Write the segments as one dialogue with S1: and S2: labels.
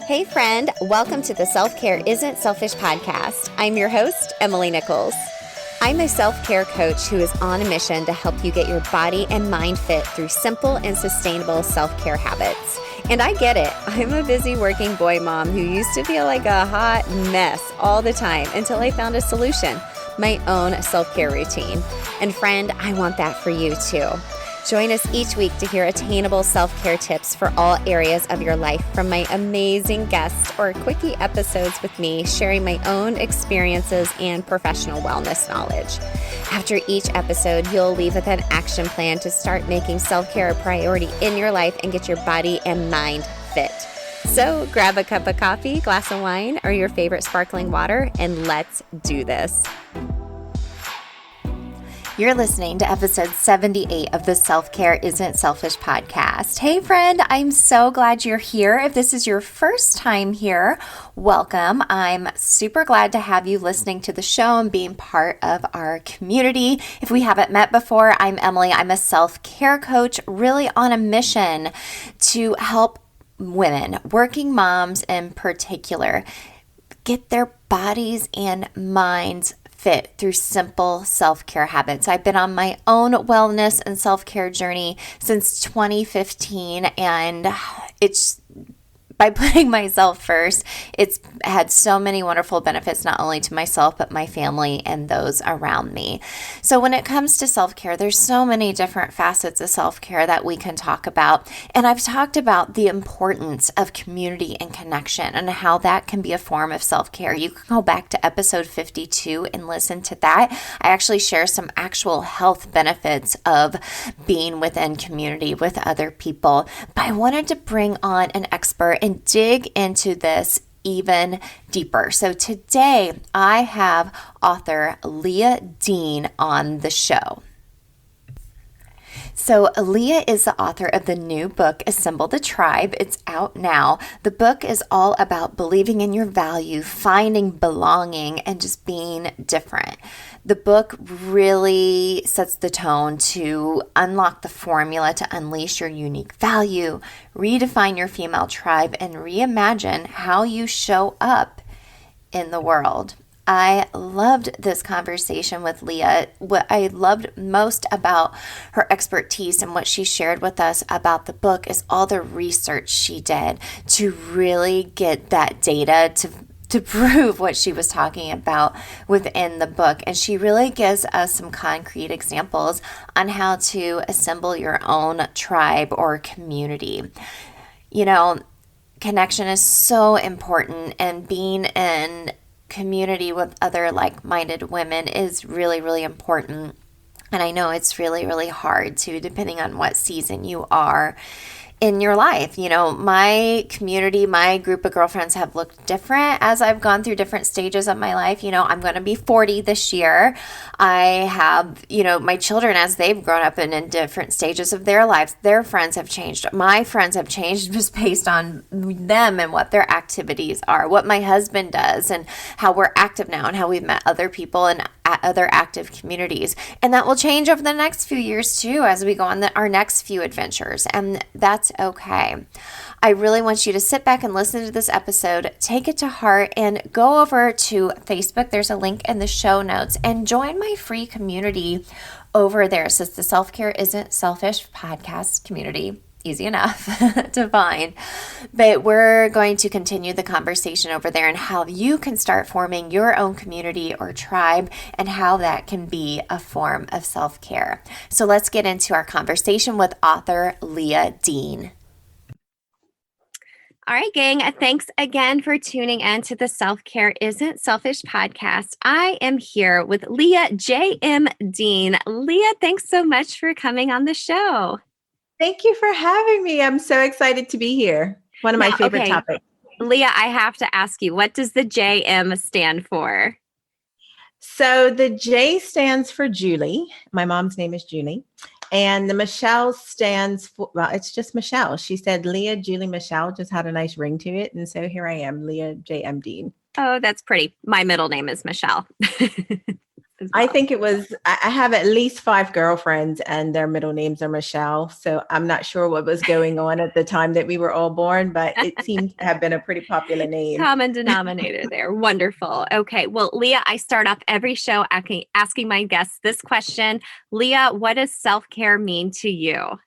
S1: Hey friend, welcome to the Self-Care Isn't Selfish podcast. I'm your host, Emily Nichols. I'm a self-care coach who is on a mission to help you get your body and mind fit through simple and sustainable self-care habits. And I get it. I'm a busy working boy mom who used to feel like a hot mess all the time until I found a solution, my own self-care routine. And friend, I want that for you too. Join us each week to hear attainable self-care tips for all areas of your life from my amazing guests or quickie episodes with me sharing my own experiences and professional wellness knowledge. After each episode, you'll leave with an action plan to start making self-care a priority in your life and get your body and mind fit. So grab a cup of coffee, glass of wine, or your favorite sparkling water, and let's do this. You're listening to episode 78 of the Self-Care Isn't Selfish podcast. Hey friend, I'm so glad you're here. If this is your first time here, welcome. I'm super glad to have you listening to the show and being part of our community. If we haven't met before, I'm Emily. I'm a self-care coach really on a mission to help women, working moms in particular, get their bodies and minds fit through simple self-care habits. I've been on my own wellness and self-care journey since 2015, and it's by putting myself first, it's had so many wonderful benefits, not only to myself, but my family and those around me. So when it comes to self-care, there's so many different facets of self-care that we can talk about. And I've talked about the importance of community and connection and how that can be a form of self-care. You can go back to episode 52 and listen to that. I actually share some actual health benefits of being within community with other people. But I wanted to bring on an expert and dig into this even deeper. So today I have author Leah Dean on the show. So Leah is the author of the new book, Assemble the Tribe. It's out now. The book is all about believing in your value, finding belonging, and just being different. The book really sets the tone to unlock the formula to unleash your unique value, redefine your female tribe, and reimagine how you show up in the world. I loved this conversation with Leah. What I loved most about her expertise and what she shared with us about the book is all the research she did to really get that data to prove what she was talking about within the book. And she really gives us some concrete examples on how to assemble your own tribe or community. You know, connection is so important, and being in community with other like-minded women is really, really important. And I know it's really, really hard too, depending on what season you are in your life. You know, my community, my group of girlfriends have looked different as I've gone through different stages of my life. You know, I'm going to be 40 this year. I have, my children, as they've grown up and in different stages of their lives, their friends have changed. My friends have changed just based on them and what their activities are, what my husband does, and how we're active now and how we've met other people and at other active communities. And that will change over the next few years too, as we go on our next few adventures. And that's okay. I really want you to sit back and listen to this episode, take it to heart, and go over to Facebook. There's a link in the show notes, and join my free community over there. So it's the Self-Care Isn't Selfish podcast community. Easy enough to find. But we're going to continue the conversation over there and how you can start forming your own community or tribe and how that can be a form of self-care. So let's get into our conversation with author Leah Dean. All right, gang. Thanks again for tuning in to the Self-Care Isn't Selfish podcast. I am here with Leah J.M. Dean. Leah, thanks so much for coming on the show.
S2: Thank you for having me. I'm so excited to be here. One of my favorite topics.
S1: Leah, I have to ask you, what does the JM stand for?
S2: So the J stands for Julie. My mom's name is Julie. And the Michelle stands for, well, it's just Michelle. She said Leah, Julie, Michelle, just had a nice ring to it. And so here I am, Leah J.M. Dean.
S1: Oh, that's pretty. My middle name is Michelle. as
S2: I
S1: well?
S2: think it was, I have at least 5 girlfriends and their middle names are Michelle. So I'm not sure what was going on at the time that we were all born, but it seems to have been a pretty popular name.
S1: Common denominator there. Wonderful. Okay. Well, Leah, I start off every show asking my guests this question. Leah, what does self care mean to you?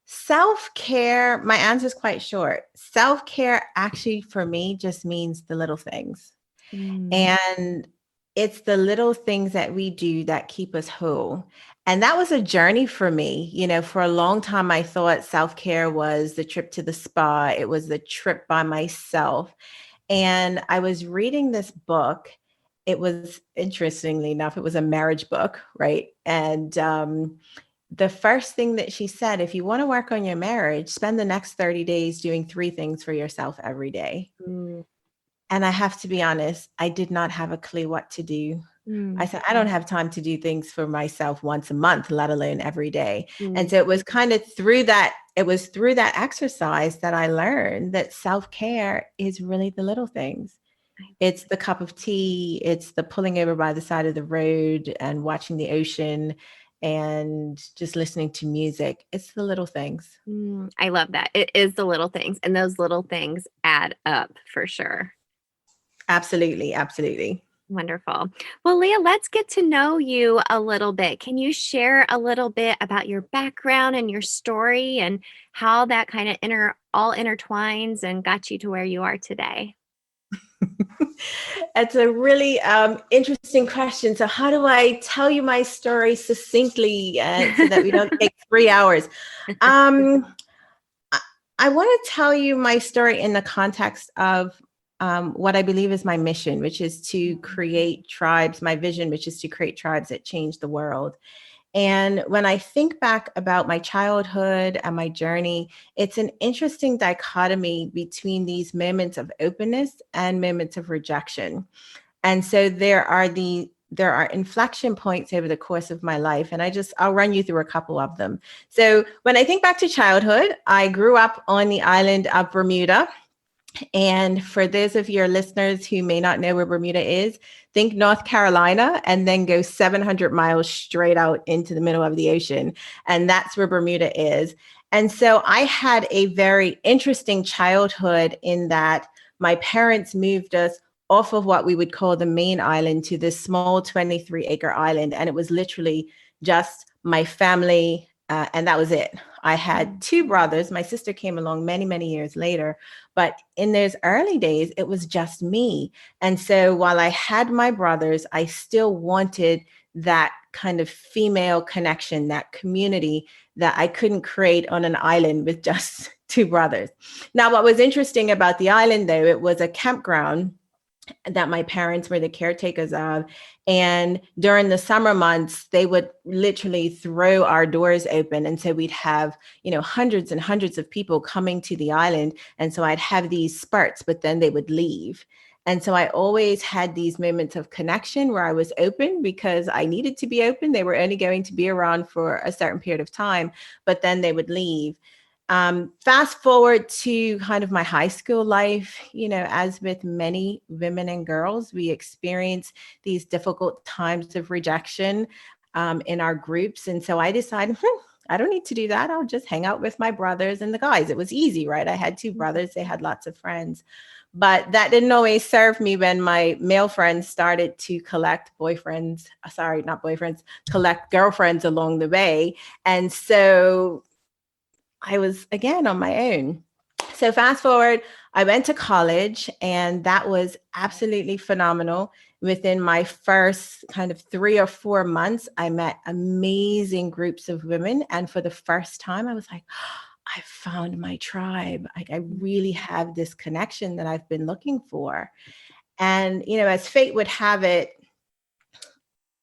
S2: Self-care, my answer is quite short. Self-care actually for me just means the little things.
S1: Mm,
S2: And it's the little things that we do that keep us whole. And that was a journey for me. For a long time, I thought self-care was the trip to the spa. It was the trip by myself. And I was reading this book. It was, interestingly enough, it was a marriage book, right? And the first thing that she said, if you want to work on your marriage, spend the next 30 days doing 3 things for yourself every day.
S1: mm,
S2: And I have to be honest, I did not have a clue what to do. I
S1: mm,
S2: said, I don't have time to do things for myself once a month, let alone every day. And
S1: mm.
S2: so it was kind of through that exercise that I learned that self-care is really the little things. It's the cup of tea, it's the pulling over by the side of the road and watching the ocean and just listening to music. It's the little things.
S1: I love that. It is the little things, and those little things add up for sure.
S2: Absolutely, absolutely.
S1: Wonderful. Well, Leah, let's get to know you a little bit. Can you share a little bit about your background and your story and how that kind of all intertwines and got you to where you are today?
S2: It's a really interesting question. So, how do I tell you my story succinctly so that we don't take 3 hours? Um, I, I want to tell you my story in the context of what I believe is my mission, which is to create tribes, my vision, which is to create tribes that change the world. And when I think back about my childhood and my journey, it's an interesting dichotomy between these moments of openness and moments of rejection. And so there are inflection points over the course of my life, and I'll run you through a couple of them. So when I think back to childhood, I grew up on the island of Bermuda. And for those of your listeners who may not know where Bermuda is, think North Carolina and then go 700 miles straight out into the middle of the ocean. And that's where Bermuda is. And so I had a very interesting childhood in that my parents moved us off of what we would call the main island to this small 23-acre island. And it was literally just my family, and that was it. I had 2 brothers. My sister came along many, many years later. But in those early days, it was just me. And so while I had my brothers, I still wanted that kind of female connection, that community that I couldn't create on an island with just 2 brothers. Now, what was interesting about the island, though, it was a campground that my parents were the caretakers of. And during the summer months, they would literally throw our doors open. And so we'd have, hundreds and hundreds of people coming to the island. And so I'd have these spurts, but then they would leave. And so I always had these moments of connection where I was open because I needed to be open. They were only going to be around for a certain period of time, but then they would leave. Fast forward to kind of my high school life, as with many women and girls, we experience these difficult times of rejection in our groups. And so I decided, I don't need to do that. I'll just hang out with my brothers and the guys. It was easy, right? I had 2 brothers. They had lots of friends. But that didn't always serve me when my male friends started to collect collect girlfriends along the way. And so I was again on my own. So fast forward, I went to college and that was absolutely phenomenal. Within my first kind of 3 or 4 months, I met amazing groups of women. And for the first time, I was like, I found my tribe. I really have this connection that I've been looking for. And, as fate would have it,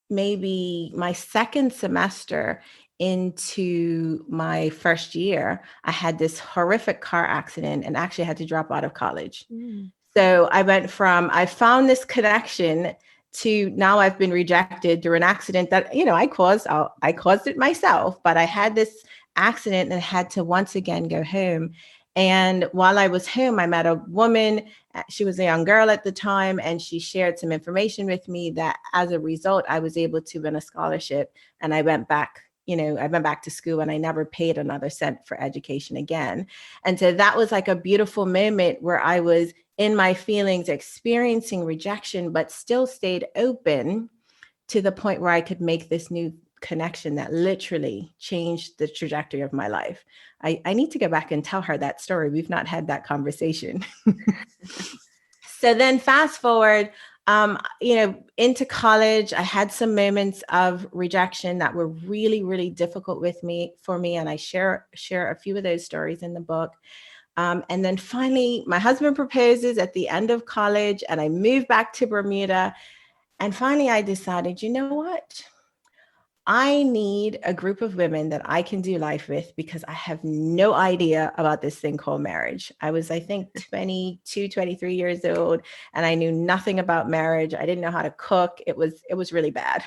S2: maybe my second semester into my first year, I had this horrific car accident and actually had to drop out of college. So I found this connection to now I've been rejected through an accident that, I caused it myself, but I had this accident and had to once again go home. And while I was home, I met a woman. She was a young girl at the time, and she shared some information with me that as a result, I was able to win a scholarship. And I went back, I went back to school, and I never paid another cent for education again. And so that was like a beautiful moment where I was in my feelings, experiencing rejection, but still stayed open to the point where I could make this new connection that literally changed the trajectory of my life. I need to go back and tell her that story. We've not had that conversation. So then fast forward, into college, I had some moments of rejection that were really, really difficult for me. And I share a few of those stories in the book. And then finally, my husband proposes at the end of college, and I moved back to Bermuda. And finally, I decided, you know what? I need a group of women that I can do life with, because I have no idea about this thing called marriage. I was, I think, 22, 23 years old, and I knew nothing about marriage. I didn't know how to cook. It was really bad.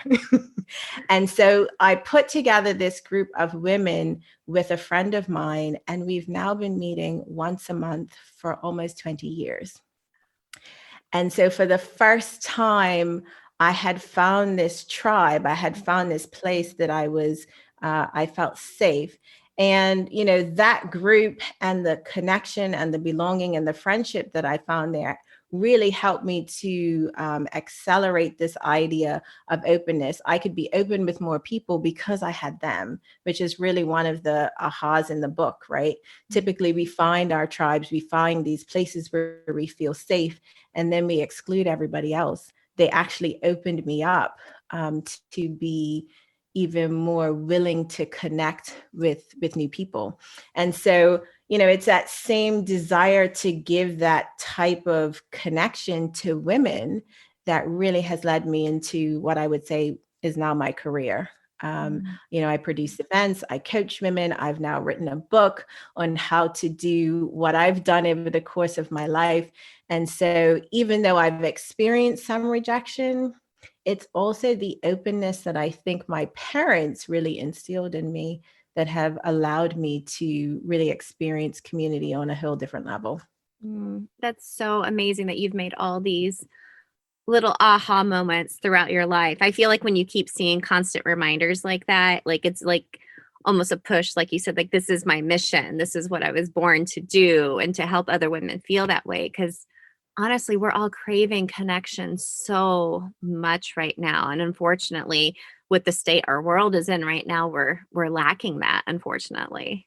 S2: And so I put together this group of women with a friend of mine, and we've now been meeting once a month for almost 20 years. And so for the first time, I had found this tribe. I had found this place that I felt safe. And, that group and the connection and the belonging and the friendship that I found there really helped me to accelerate this idea of openness. I could be open with more people because I had them, which is really one of the ahas in the book, right? Typically, we find our tribes, we find these places where we feel safe, and then we exclude everybody else. They actually opened me up to be even more willing to connect with new people. And so, it's that same desire to give that type of connection to women that really has led me into what I would say is now my career. I produce events, I coach women. I've now written a book on how to do what I've done over the course of my life. And so even though I've experienced some rejection, it's also the openness that I think my parents really instilled in me that have allowed me to really experience community on a whole different level.
S3: That's so amazing that you've made all these little aha moments throughout your life. I feel like when you keep seeing constant reminders like that, like it's like almost a push, like you said, like this is my mission. This is what I was born to do, and to help other women feel that way. Because honestly, we're all craving connection so much right now. And unfortunately, with the state our world is in right now, we're lacking that, unfortunately.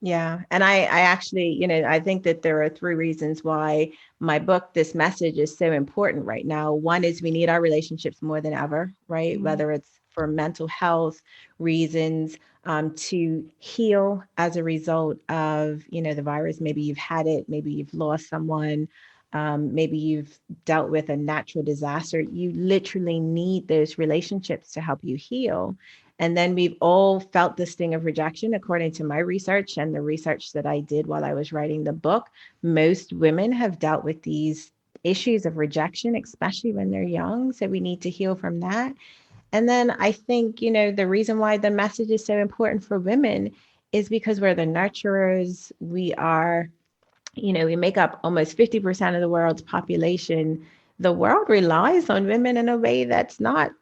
S2: Yeah. And I actually, I think that there are three reasons why my book, this message is so important right now. One is we need our relationships more than ever, right?
S3: Mm-hmm.
S2: Whether it's for mental health reasons, to heal as a result of, the virus. Maybe you've had it, maybe you've lost someone, maybe you've dealt with a natural disaster. You literally need those relationships to help you heal. And then we've all felt the sting of rejection, according to my research and the research that I did while I was writing the book. Most women have dealt with these issues of rejection, especially when they're young. So we need to heal from that. And then I think, the reason why the message is so important for women is because we're the nurturers. We are, we make up almost 50% of the world's population. The world relies on women in a way that's not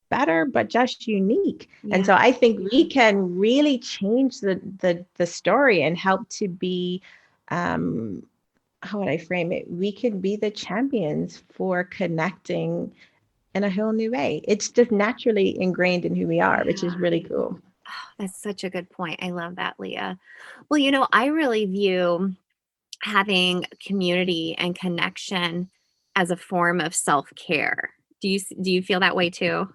S2: better, but just unique.
S3: Yeah.
S2: And so I think we can really change the story and help to be, how would I frame it? We can be the champions for connecting in a whole new way. It's just naturally ingrained in who we are, which is really cool.
S3: Oh, that's such a good point. I love that, Leah. Well, I really view having community and connection as a form of self-care. Do you feel that way too?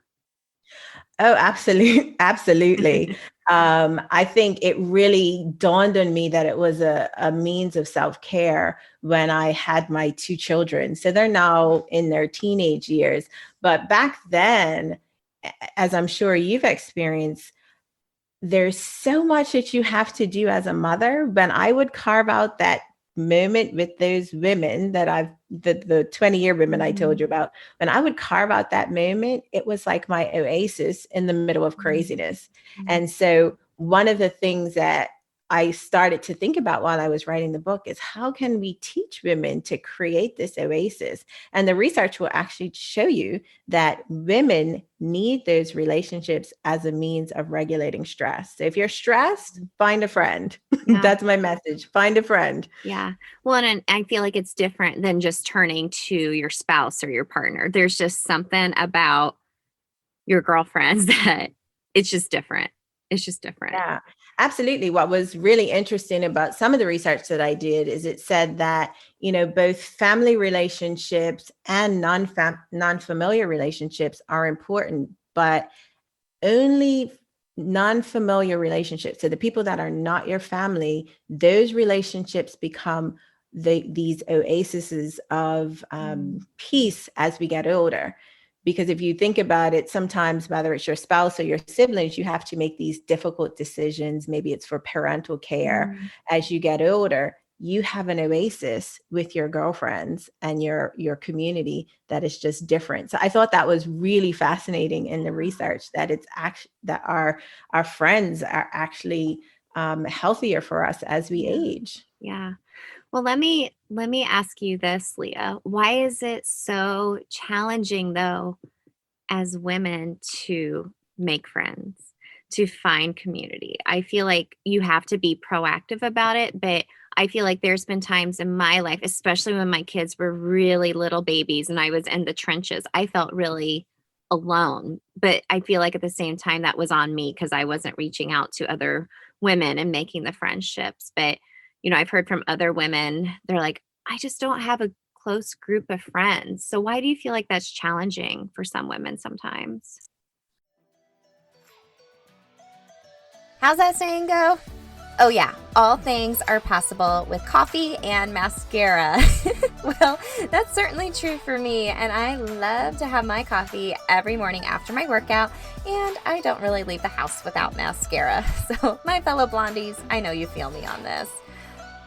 S2: Oh, absolutely. Absolutely. I think it really dawned on me that it was a means of self-care when I had my two children. So they're now in their teenage years. But back then, as I'm sure you've experienced, there's so much that you have to do as a mother. When I would carve out that moment with those women that the 20-year women I told you about, when I would carve out that moment, it was like my oasis in the middle of craziness. And so one of the things that I started to think about while I was writing the book is how can we teach women to create this oasis? And the research will actually show you that women need those relationships as a means of regulating stress. So if you're stressed, find a friend.
S3: Yeah.
S2: That's my message. Find a friend.
S3: Yeah. Well, and I feel like it's different than just turning to your spouse or your partner. There's just something about your girlfriends that it's just different. It's just different.
S2: Yeah, absolutely. What was really interesting about some of the research that I did is it said that, both family relationships and non-familiar relationships are important, but only non-familiar relationships. So the people that are not your family, those relationships become these oases of peace as we get older. Because if you think about it, sometimes whether it's your spouse or your siblings, you have to make these difficult decisions. Maybe it's for parental care. As you get older, you have an oasis with your girlfriends and your community that is just different. So I thought that was really fascinating in the research, that it's actually that our friends are actually healthier for us as we age.
S3: Yeah. Well, let me ask you this, Leah. Why is it so challenging though, as women, to make friends, to find community? I feel like you have to be proactive about it, but I feel like there's been times in my life, especially when my kids were really little babies and I was in the trenches, I felt really alone. But I feel like at the same time that was on me because I wasn't reaching out to other women and making the friendships. But I've heard from other women, they're like, I just don't have a close group of friends. So why do you feel like that's challenging for some women sometimes?
S1: How's that saying go? Oh yeah, all things are possible with coffee and mascara. Well, that's certainly true for me, and I love to have my coffee every morning after my workout, and I don't really leave the house without mascara. So my fellow blondies, I know you feel me on this.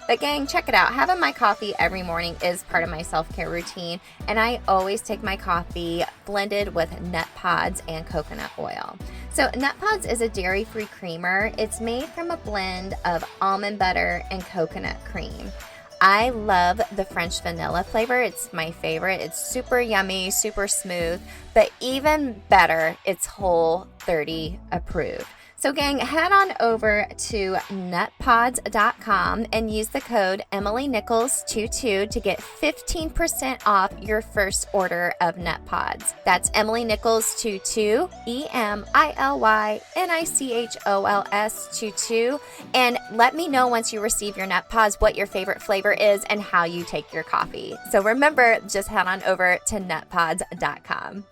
S1: But gang, check it out. Having my coffee every morning is part of my self-care routine, and I always take my coffee blended with nut pods and coconut oil. So nut pods is a dairy-free creamer. It's made from a blend of almond butter and coconut cream. I love the French vanilla flavor. It's my favorite. It's super yummy, super smooth, but even better, it's Whole30 approved. So gang, head on over to nutpods.com and use the code EmilyNichols22 to get 15% off your first order of Nut Pods. That's EmilyNichols22, EmilyNichols22. And let me know once you receive your Nut Pods what your favorite flavor is and how you take your coffee. So remember, just head on over to nutpods.com.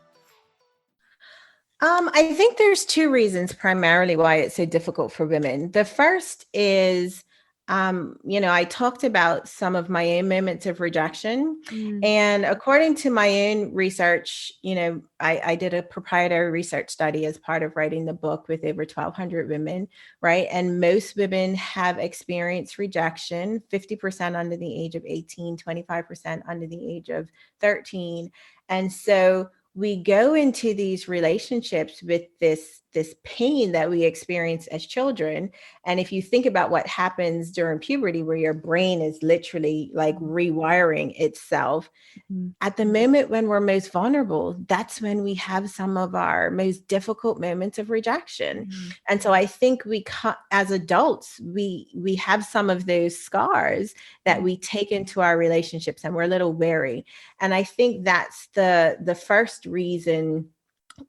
S2: I think there's two reasons primarily why it's so difficult for women. The first is, I talked about some of my own moments of rejection. And according to my own research, I did a proprietary research study as part of writing the book with over 1,200 women, right? And most women have experienced rejection, 50% under the age of 18, 25% under the age of 13. And so we go into these relationships with this pain that we experience as children. And if you think about what happens during puberty, where your brain is literally like rewiring itself, at the moment when we're most vulnerable, that's when we have some of our most difficult moments of rejection. And so I think as adults, we have some of those scars that we take into our relationships, and we're a little wary. And I think that's the first reason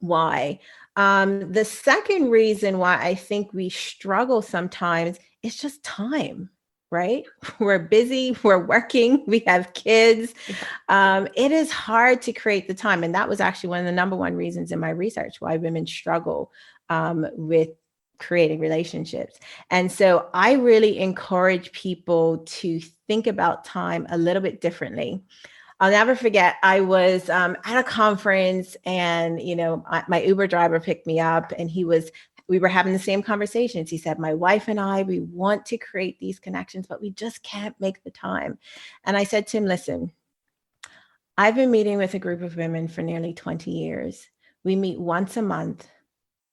S2: why. The second reason why I think we struggle sometimes is just time, right? We're busy, we're working, we have kids. It is hard to create the time. And that was actually one of the number one reasons in my research why women struggle with creating relationships. And so I really encourage people to think about time a little bit differently. I'll never forget, I was at a conference, and, my Uber driver picked me up, and we were having the same conversations. He said, my wife and I, we want to create these connections, but we just can't make the time. And I said to him, listen, I've been meeting with a group of women for nearly 20 years. We meet once a month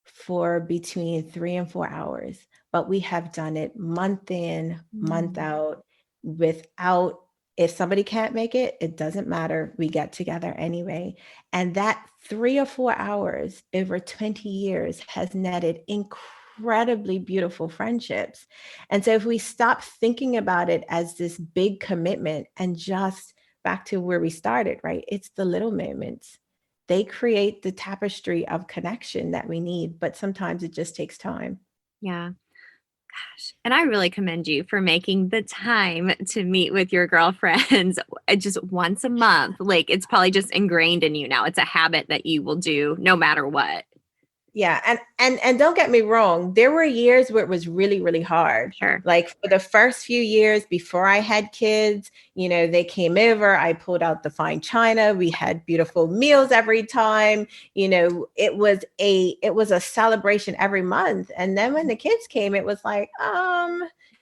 S2: for between 3 and 4 hours. but we have done it month in, month out without, if somebody can't make it, it doesn't matter. We get together anyway. And that 3 or 4 hours over 20 years has netted incredibly beautiful friendships. And so if we stop thinking about it as this big commitment and just back to where we started, right? It's the little moments. They create the tapestry of connection that we need, but sometimes it just takes time.
S3: Yeah. Gosh. And I really commend you for making the time to meet with your girlfriends just once a month. Like, it's probably just ingrained in you now. It's a habit that you will do no matter what.
S2: Yeah. And don't get me wrong. There were years where it was really, really hard.
S3: Sure.
S2: Like for the first few years before I had kids, they came over, I pulled out the fine china. We had beautiful meals every time. It was a celebration every month. And then when the kids came, it was like,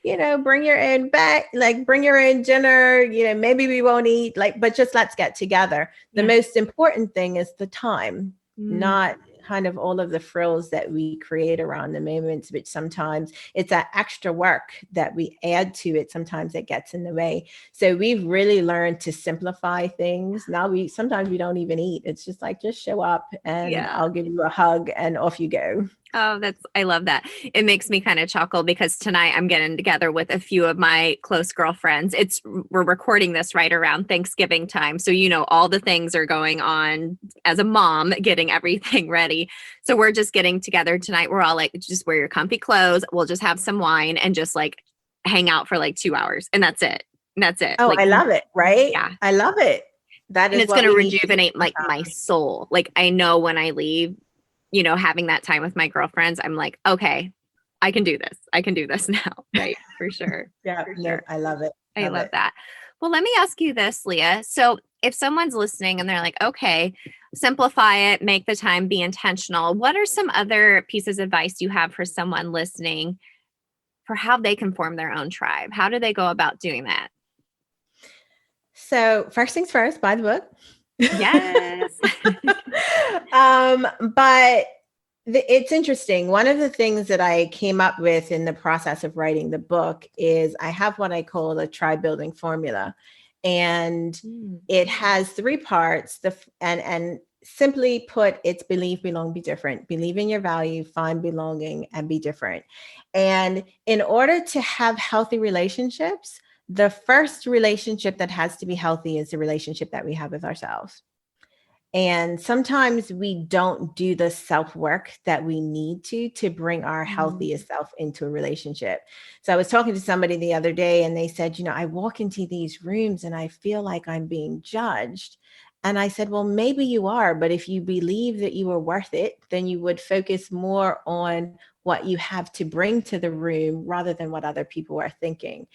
S2: bring your own back, like bring your own dinner, maybe we won't eat, but just let's get together. The most important thing is the time, not kind of all of the frills that we create around the moments, which sometimes it's that extra work that we add to it. Sometimes it gets in the way. So we've really learned to simplify things. Now sometimes we don't even eat. It's just like, just show up and I'll give you a hug and off you go.
S3: Oh, I love that. It makes me kind of chuckle because tonight I'm getting together with a few of my close girlfriends. We're recording this right around Thanksgiving time. So, all the things are going on as a mom, getting everything ready. So we're just getting together tonight. We're all like, just wear your comfy clothes. We'll just have some wine and just like hang out for like 2 hours. And that's it.
S2: Oh,
S3: like,
S2: I love it. Right?
S3: Yeah.
S2: I love it.
S3: And it's going to rejuvenate like my soul. Like, I know when I leave, having that time with my girlfriends, I'm like, okay, I can do this. I can do this now. Right. For sure.
S2: Yeah.
S3: For
S2: no,
S3: sure.
S2: I love it.
S3: I love that. Well, let me ask you this, Leah. So if someone's listening and they're like, okay, simplify it, make the time, be intentional. What are some other pieces of advice you have for someone listening for how they can form their own tribe? How do they go about doing that?
S2: So first things first, buy the book.
S3: Yes.
S2: But it's interesting. One of the things that I came up with in the process of writing the book is I have what I call a tribe building formula. And it has 3 parts. And simply put, it's believe, belong, be different. Believe in your value, find belonging, and be different. And in order to have healthy relationships, the first relationship that has to be healthy is the relationship that we have with ourselves. And sometimes we don't do the self-work that we need to bring our healthiest self into a relationship. So I was talking to somebody the other day and they said, I walk into these rooms and I feel like I'm being judged. And I said, well, maybe you are, but if you believe that you are worth it, then you would focus more on what you have to bring to the room rather than what other people are thinking.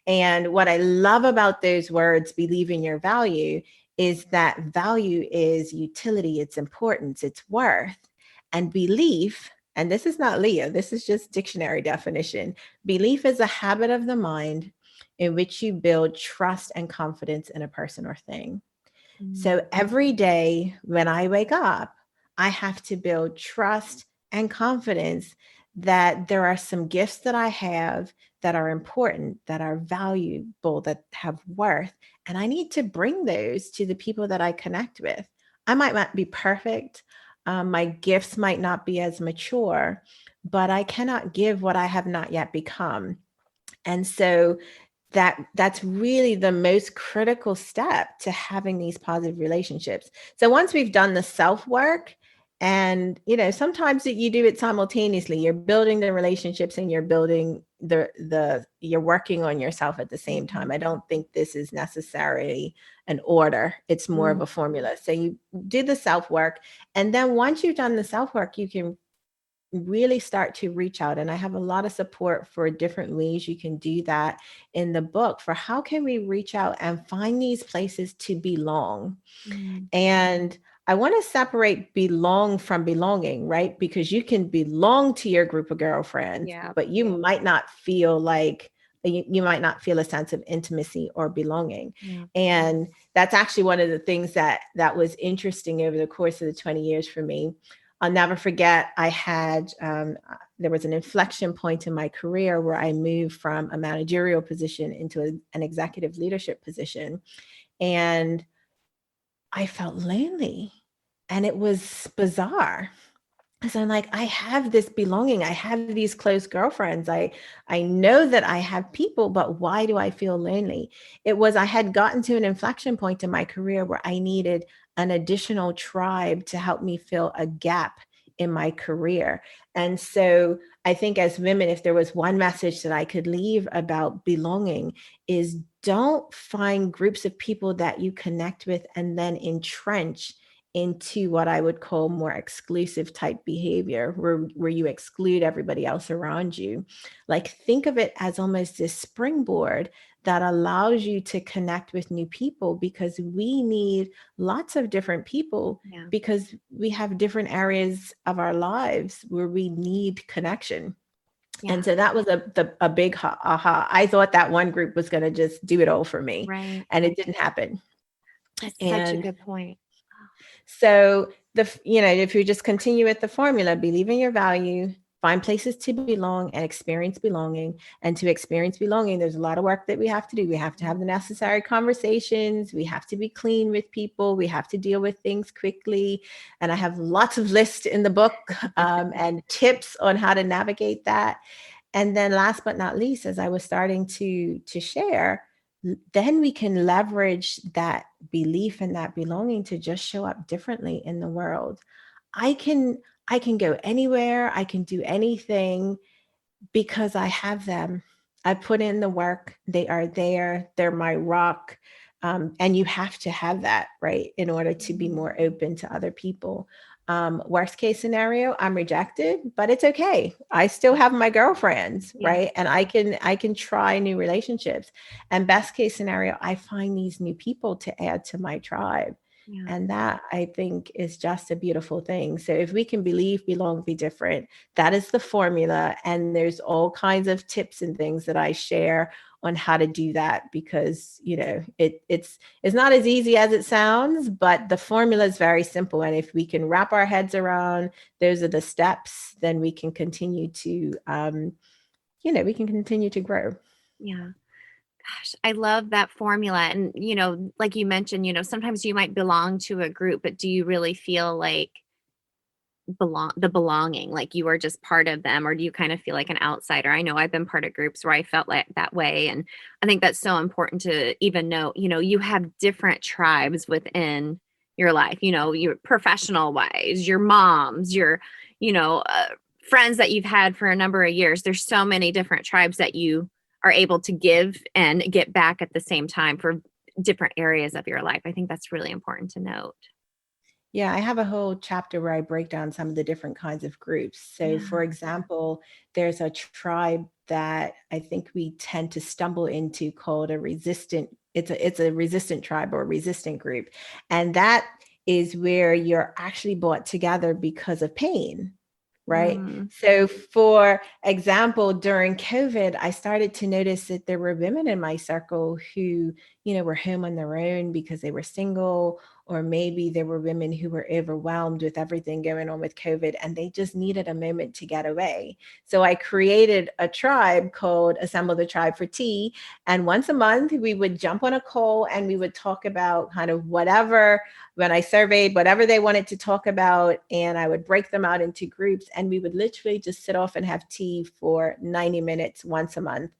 S2: And what I love about those words, believe in your value, is that value is utility, it's importance, it's worth. And belief, and this is not Leah, this is just dictionary definition. Belief is a habit of the mind in which you build trust and confidence in a person or thing. So every day when I wake up, I have to build trust and confidence that there are some gifts that I have that are important, that are valuable, that have worth. And I need to bring those to the people that I connect with. I might not be perfect. My gifts might not be as mature, but I cannot give what I have not yet become. And so that's really the most critical step to having these positive relationships. So once we've done the self-work, and sometimes you do it simultaneously, you're building the relationships and you're building you're working on yourself at the same time. I don't think this is necessarily an order. It's more of a formula. So you do the self-work, and then once you've done the self-work, you can really start to reach out. And I have a lot of support for different ways you can do that in the book, for how can we reach out and find these places to belong. And I want to separate belong from belonging, right? Because you can belong to your group of girlfriends, but you might not feel like, you might not feel a sense of intimacy or belonging. And that's actually one of the things that was interesting over the course of the 20 years for me. I'll never forget, there was an inflection point in my career where I moved from a managerial position into an executive leadership position. And I felt lonely, and it was bizarre. So I'm like, I have this belonging. I have these close girlfriends. I know that I have people, but why do I feel lonely? I had gotten to an inflection point in my career where I needed an additional tribe to help me fill a gap in my career. And so I think as women, if there was one message that I could leave about belonging, is don't find groups of people that you connect with and then entrench into what I would call more exclusive type behavior, where you exclude everybody else around you. Like, think of it as almost this springboard that allows you to connect with new people, because we need lots of different people, because we have different areas of our lives where we need connection. Yeah. And so that was a big aha. I thought that one group was going to just do it all for me.
S3: Right.
S2: And it didn't happen.
S3: That's such a good point.
S2: So if you just continue with the formula, believe in your value, find places to belong and experience belonging. And to experience belonging, there's a lot of work that we have to do. We have to have the necessary conversations. We have to be clean with people. We have to deal with things quickly. And I have lots of lists in the book and tips on how to navigate that. And then last but not least, as I was starting to share, then we can leverage that belief and that belonging to just show up differently in the world. I can go anywhere. I can do anything because I have them. I put in the work. They are there. They're my rock. And you have to have that, right, in order to be more open to other people. Worst case scenario, I'm rejected, but it's okay. I still have my girlfriends, right? And I can try new relationships. And best case scenario, I find these new people to add to my tribe. Yeah. And that, I think, is just a beautiful thing. So if we can believe, belong, be different, that is the formula. And there's all kinds of tips and things that I share on how to do that, because it's not as easy as it sounds, but the formula is very simple. And if we can wrap our heads around those are the steps, then we can continue to grow.
S3: Yeah. Gosh, I love that formula. And, like you mentioned, sometimes you might belong to a group, but do you really feel like belonging, like you are just part of them, or do you kind of feel like an outsider? I know I've been part of groups where I felt like that way. And I think that's so important to even know, you have different tribes within your life, your professional wise, your moms, your, friends that you've had for a number of years. There's so many different tribes that you are able to give and get back at the same time for different areas of your life. I think that's really important to note.
S2: Yeah, I have a whole chapter where I break down some of the different kinds of groups. So for example, there's a tribe that I think we tend to stumble into called it's a resistant tribe or a resistant group. And that is where you're actually brought together because of pain. Right. So for example, during COVID, I started to notice that there were women in my circle who, were home on their own because they were single, or maybe there were women who were overwhelmed with everything going on with COVID and they just needed a moment to get away. So I created a tribe called Assemble the Tribe for Tea. And once a month, we would jump on a call and we would talk about kind of whatever, when I surveyed whatever they wanted to talk about, and I would break them out into groups and we would literally just sit off and have tea for 90 minutes once a month.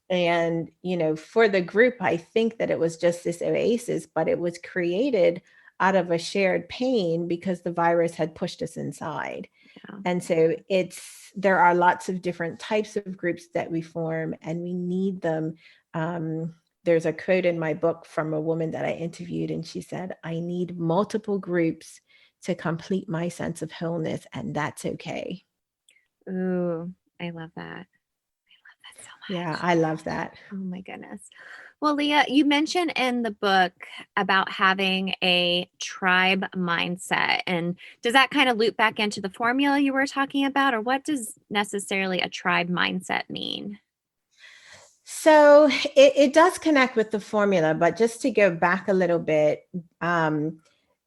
S2: And, for the group, I think that it was just this oasis, but it was created out of a shared pain because the virus had pushed us inside. Yeah. And so there are lots of different types of groups that we form, and we need them. There's a quote in my book from a woman that I interviewed, and she said, "I need multiple groups to complete my sense of wholeness, and that's okay."
S3: Ooh, I love that. So much.
S2: Yeah, I love that.
S3: Oh my goodness. Well, Leah, you mentioned in the book about having a tribe mindset. And does that kind of loop back into the formula you were talking about? Or what does necessarily a tribe mindset mean?
S2: So it does connect with the formula, but just to go back a little bit,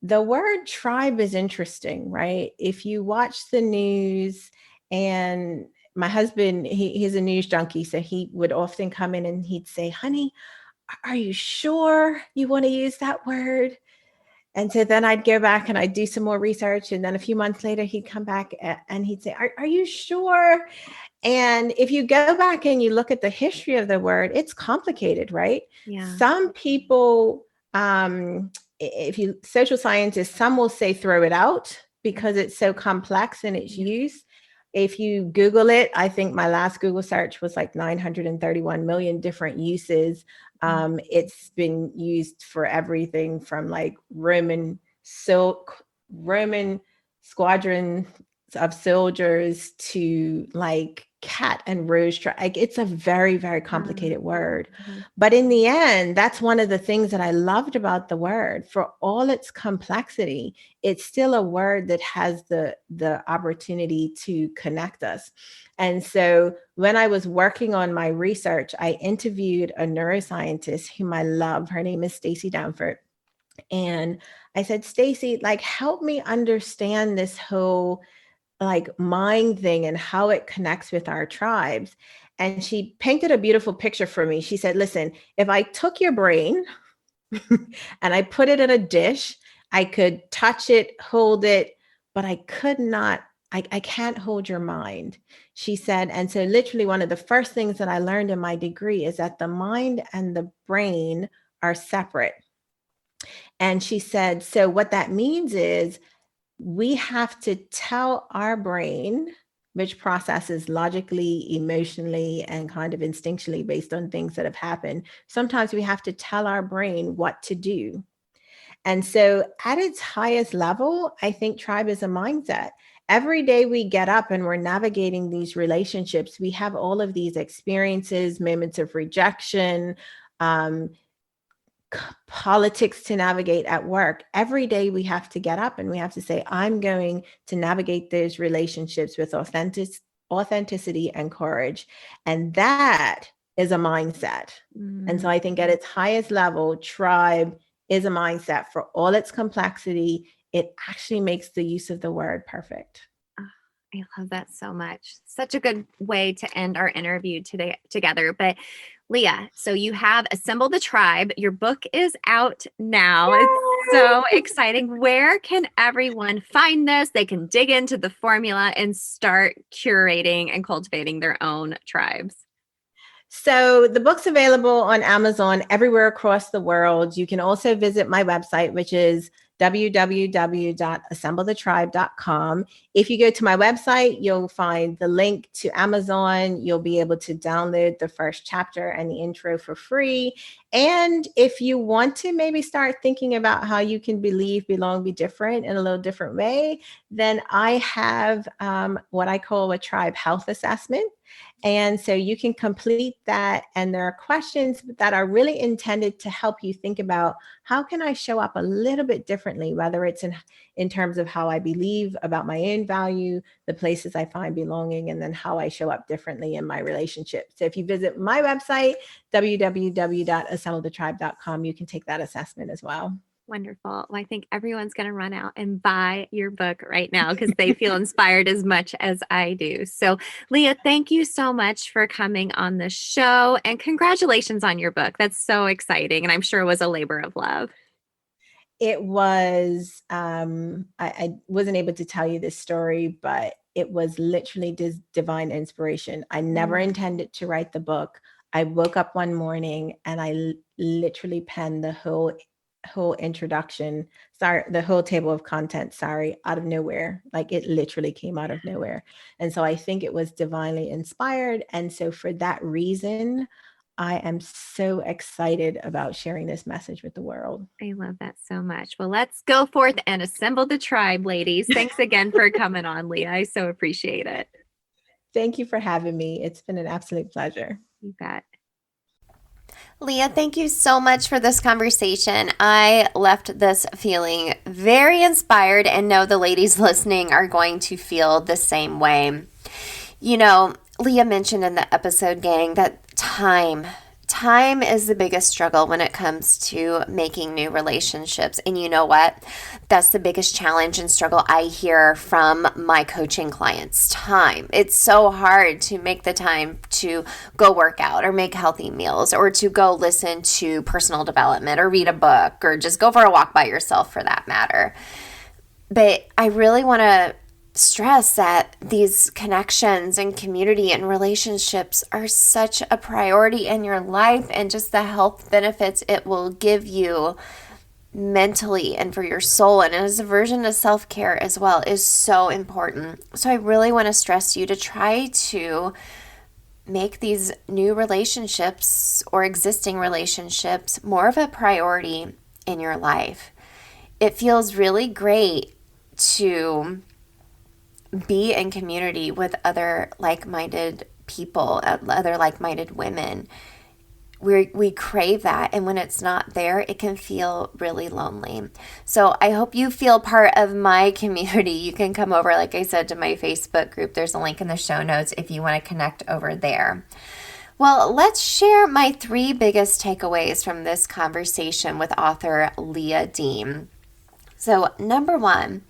S2: The word tribe is interesting, right? If you watch the news, and my husband, he's a news junkie, so he would often come in and he'd say, honey, are you sure you want to use that word? And so then I'd go back and I'd do some more research. And then a few months later, he'd come back and he'd say, are you sure? And if you go back and you look at the history of the word, it's complicated, right?
S3: Yeah.
S2: Some people, if you social scientists, some will say throw it out because it's so complex in its use. If you Google it, I think my last Google search was like 931 million different uses. It's been used for everything from like Roman squadrons of soldiers to like cat and rose. Like it's a very, very complicated word. But in the end, that's one of the things that I loved about the word. For all its complexity, it's still a word that has the opportunity to connect us. And so when I was working on my research, I interviewed a neuroscientist whom I love. Her name is Stacy Downford. And I said, Stacy, like, help me understand this whole like mind thing and how it connects with our tribes. And she painted a beautiful picture for me. She said, listen, if I took your brain and I put it in a dish, I could touch it, hold it, but I could not, I can't hold your mind. She said, and so literally one of the first things that I learned in my degree is that the mind and the brain are separate. And she said, so what that means is we have to tell our brain, which processes logically, emotionally, and kind of instinctually based on things that have happened. Sometimes we have to tell our brain what to do. And so at its highest level, I think tribe is a mindset. Every day we get up and we're navigating these relationships, we have all of these experiences, moments of rejection, politics to navigate at work. Every day we have to get up and we have to say, I'm going to navigate those relationships with authenticity and courage. And that is a mindset. And so I think at its highest level, tribe is a mindset. For all its complexity, it actually makes the use of the word perfect.
S3: I love that so much. Such a good way to end our interview today together. But Leah, so you have assembled the tribe. Your book is out now. Yay! It's so exciting. Where can everyone find this? They can dig into the formula and start curating and cultivating their own tribes.
S2: So the book's available on Amazon everywhere across the world. You can also visit my website, which is www.assemblethetribe.com. If you go to my website, you'll find the link to Amazon. You'll be able to download the first chapter and the intro for free. And if you want to maybe start thinking about how you can believe, belong, be different in a little different way, then I have what I call a tribe health assessment. And so you can complete that. And there are questions that are really intended to help you think about how can I show up a little bit differently, whether it's in terms of how I believe about my own value, the places I find belonging, and then how I show up differently in my relationship. So if you visit my website, www.assemblethetribe.com, you can take that assessment as well.
S3: Wonderful. Well, I think everyone's going to run out and buy your book right now because they feel inspired as much as I do. So, Leah, thank you so much for coming on the show, and congratulations on your book. That's so exciting. And I'm sure it was a labor of love.
S2: It was, I wasn't able to tell you this story, but it was literally divine inspiration. I never intended to write the book. I woke up one morning and I literally penned the whole introduction, the whole table of contents, out of nowhere. Like it literally came out of nowhere. And so I think it was divinely inspired. And so for that reason, I am so excited about sharing this message with the world.
S3: I love that so much. Well, let's go forth and assemble the tribe, ladies. Thanks again for coming on, Leah. I so appreciate it.
S2: Thank you for having me. It's been an absolute pleasure.
S3: You bet.
S1: Leah, thank you so much for this conversation. I left this feeling very inspired and know the ladies listening are going to feel the same way. You know, Leah mentioned in the episode, gang, that time Time is the biggest struggle when it comes to making new relationships. And you know what? That's the biggest challenge and struggle I hear from my coaching clients. Time. It's so hard to make the time to go work out or make healthy meals or to go listen to personal development or read a book or just go for a walk by yourself for that matter. But I really want to stress that these connections and community and relationships are such a priority in your life, and just the health benefits it will give you mentally and for your soul and as a version of self-care as well is so important. So I really want to stress you to try to make these new relationships or existing relationships more of a priority in your life. It feels really great to be in community with other like-minded people, other like-minded women. We crave that, and when it's not there, it can feel really lonely. So I hope you feel part of my community. You can come over, like I said, to my Facebook group. There's a link in the show notes if you want to connect over there. Well, let's share my 3 biggest takeaways from this conversation with author Leah Dean. So, number 1,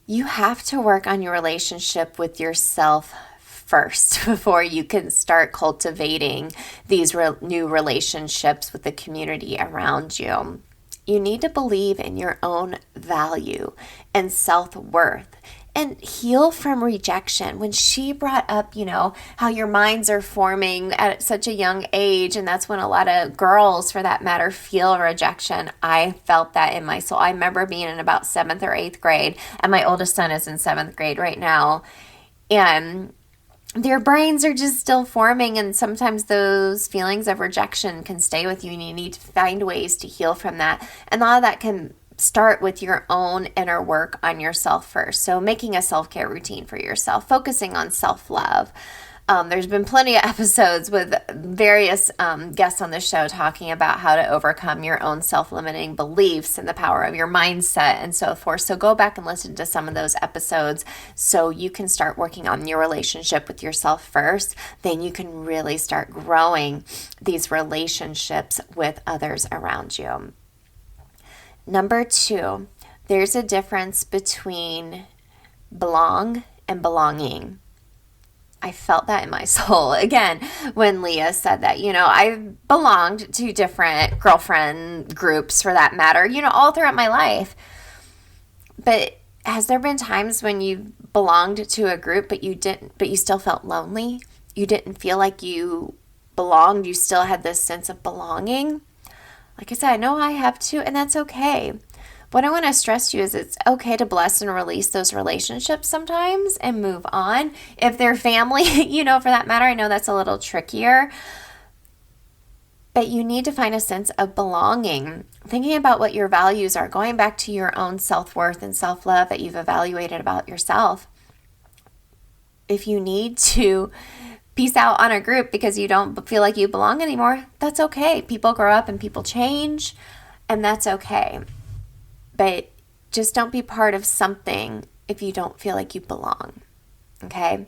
S1: you have to work on your relationship with yourself first before you can start cultivating these new relationships with the community around you. You need to believe in your own value and self-worth and heal from rejection. When she brought up, how your minds are forming at such a young age, and that's when a lot of girls, for that matter, feel rejection. I felt that in my soul. I remember being in about 7th or 8th grade, and my oldest son is in 7th grade right now, and their brains are just still forming, and sometimes those feelings of rejection can stay with you, and you need to find ways to heal from that. And a lot of that can start with your own inner work on yourself first. So making a self-care routine for yourself, focusing on self-love. There's been plenty of episodes with various guests on the show talking about how to overcome your own self-limiting beliefs and the power of your mindset and so forth. So go back and listen to some of those episodes so you can start working on your relationship with yourself first. Then you can really start growing these relationships with others around you. Number 2, there's a difference between belong and belonging. I felt that in my soul. Again, when Leah said that, I've belonged to different girlfriend groups for that matter, all throughout my life. But has there been times when you belonged to a group, but you still felt lonely? You didn't feel like you belonged. You still had this sense of belonging. Like I said, I know I have too, and that's okay. What I want to stress to you is it's okay to bless and release those relationships sometimes and move on. If they're family, for that matter, I know that's a little trickier. But you need to find a sense of belonging, thinking about what your values are, going back to your own self-worth and self-love that you've evaluated about yourself. If you need to peace out on a group because you don't feel like you belong anymore, that's okay. People grow up and people change, and that's okay. But just don't be part of something if you don't feel like you belong, okay?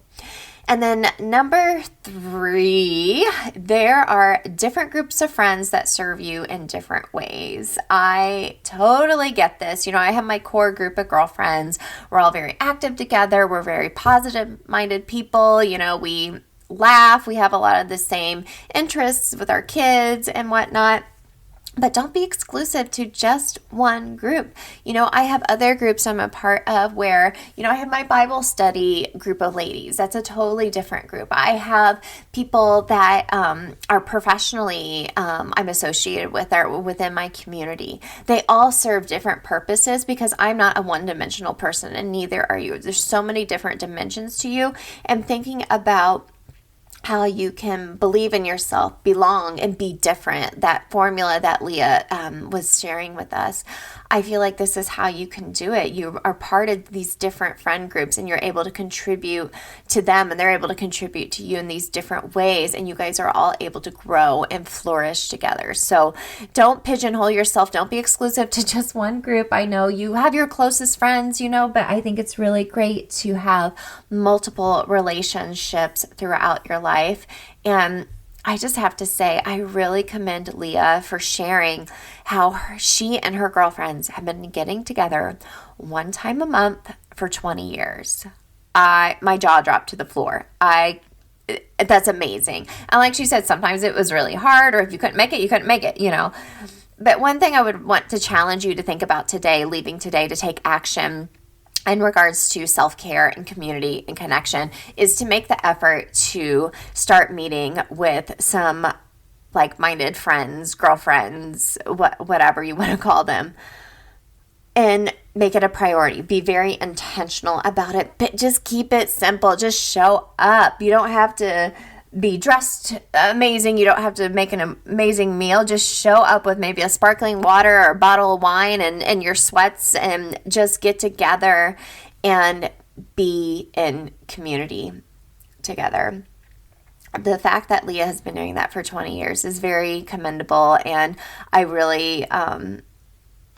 S1: And then number 3, there are different groups of friends that serve you in different ways. I totally get this. I have my core group of girlfriends. We're all very active together. We're very positive-minded people. We laugh. We have a lot of the same interests with our kids and whatnot. But don't be exclusive to just one group. I have other groups I'm a part of where, I have my Bible study group of ladies. That's a totally different group. I have people that are professionally I'm associated with or within my community. They all serve different purposes because I'm not a one-dimensional person, and neither are you. There's so many different dimensions to you. And thinking about how you can believe in yourself, belong, and be different. That formula that Leah was sharing with us. I feel like this is how you can do it. You are part of these different friend groups, and you're able to contribute to them, and they're able to contribute to you in these different ways, and you guys are all able to grow and flourish together. So don't pigeonhole yourself. Don't be exclusive to just one group. I know you have your closest friends, but I think it's really great to have multiple relationships throughout your life. And I just have to say, I really commend Leah for sharing how she and her girlfriends have been getting together one time a month for 20 years. My jaw dropped to the floor. That's amazing. And like she said, sometimes it was really hard, or if you couldn't make it, you couldn't make it, But one thing I would want to challenge you to think about today, leaving today to take action in regards to self-care and community and connection, is to make the effort to start meeting with some like-minded friends, girlfriends, whatever you want to call them, and make it a priority. Be very intentional about it, but just keep it simple. Just show up. You don't have to be dressed amazing. You don't have to make an amazing meal. Just show up with maybe a sparkling water or a bottle of wine and your sweats, and just get together and be in community together. The fact that Leah has been doing that for 20 years is very commendable, and I really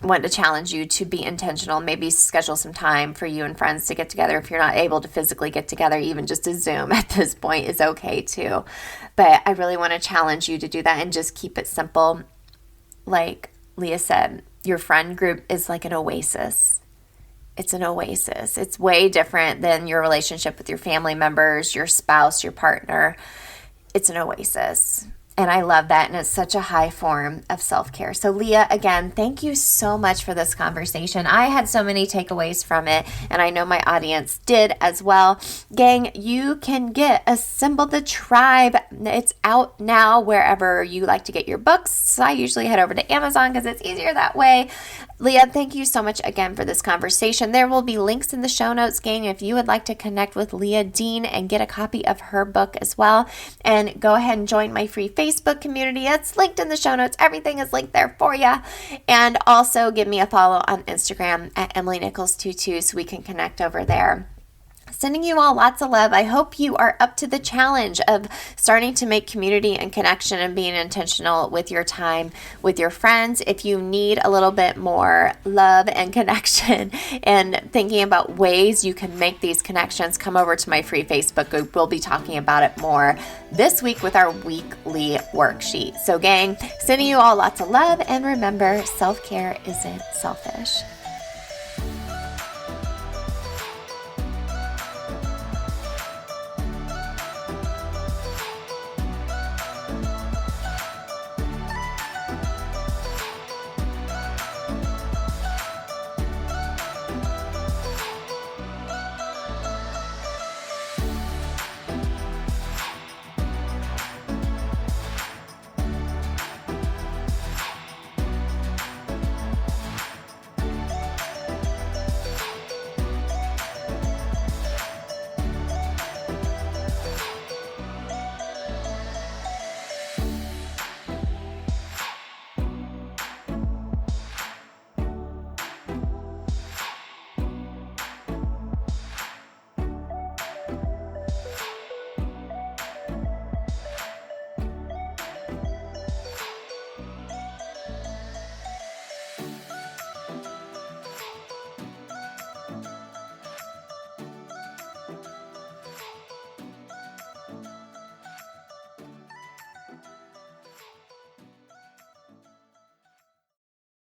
S1: want to challenge you to be intentional. Maybe schedule some time for you and friends to get together. If you're not able to physically get together, even just a Zoom at this point is okay too. But I really want to challenge you to do that and just keep it simple. Like Leah said, your friend group is like an oasis. It's an oasis. It's way different than your relationship with your family members, your spouse, your partner. It's an oasis. And I love that. And it's such a high form of self-care. So Leah, again, thank you so much for this conversation. I had so many takeaways from it, and I know my audience did as well. Gang, you can get Assemble the Tribe. It's out now wherever you like to get your books. So I usually head over to Amazon because it's easier that way. Leah, thank you so much again for this conversation. There will be links in the show notes, gang, if you would like to connect with Leah Dean and get a copy of her book as well. And go ahead and join my free Facebook community. It's linked in the show notes. Everything is linked there for you. And also give me a follow on Instagram at EmilyNichols22 so we can connect over there. Sending you all lots of love. I hope you are up to the challenge of starting to make community and connection and being intentional with your time with your friends. If you need a little bit more love and connection and thinking about ways you can make these connections, come over to my free Facebook group. We'll be talking about it more this week with our weekly worksheet. So gang, sending you all lots of love, and remember, self-care isn't selfish.